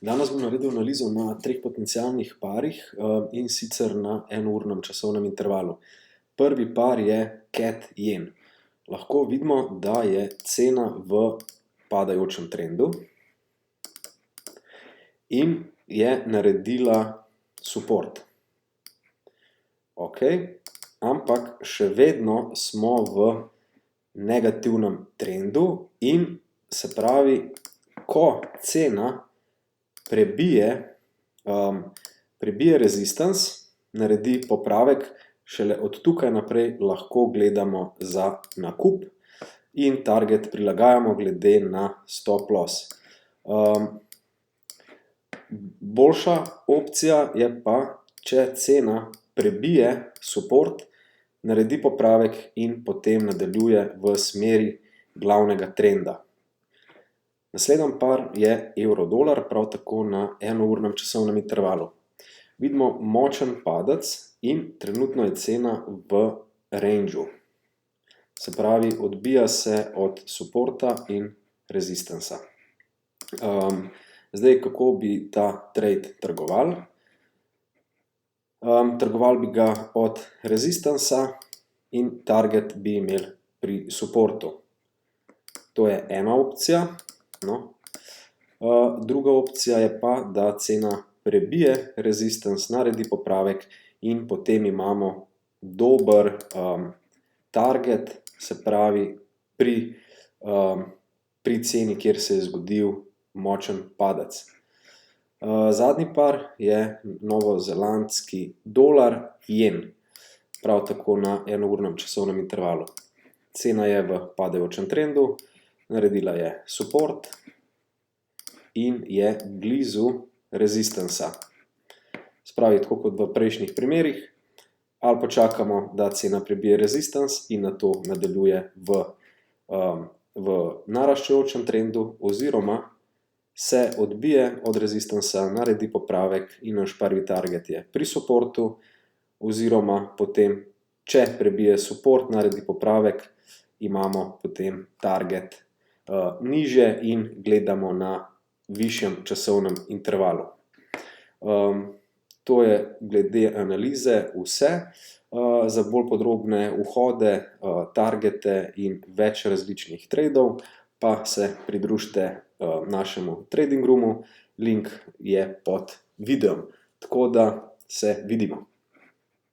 Danes bom naredil analizo na 3 potencialnih parih in sicer na enournem časovnem intervalu. Prvi par je CAD-JEN. Lahko vidimo, da je cena v padajočem trendu in je naredila support. Ok, ampak še vedno smo v negativnem trendu in se pravi, ko cena prebije resistance, naredi popravek, šele od tukaj naprej lahko gledamo za nakup in target prilagajamo glede na stop loss. Boljša opcija je pa, če cena prebije support, naredi popravek in potem nadaljuje v smeri glavnega trenda. Naslednji par je evro-dolar, prav tako na enournem časovnem intervalu. Vidimo močen padec in trenutno je cena v rangeu. Se pravi, odbija se od supporta in rezistansa. Zdaj, kako bi ta trade trgovali? Trgovali bi ga od rezistansa in target bi imeli pri supportu. To je ena opcija. Druga opcija je pa, da cena prebije resistance, naredi popravek in potem imamo dober target, se pravi pri ceni, kjer se je zgodil močen padec. Zadnji par je novozelandski dolar-jen, prav tako na enournem časovnem intervalu. Cena je v padajočem trendu, naredila je support in je blizu rezistansa. Se pravi, tako kot v prejšnjih primerih, ali počakamo, da cena prebije resistance in nato nadaljuje v naraščajočem trendu, oziroma se odbije od rezistansa, naredi popravek in naš prvi target je pri supportu, oziroma potem, če prebije support, naredi popravek, imamo potem target nižje in gledamo na višjem časovnem intervalu. To je glede analize vse. Za bolj podrobne vhode, targete in več različnih tradov pa se pridružite našemu trading roomu, link je pod videom. Tako da se vidimo.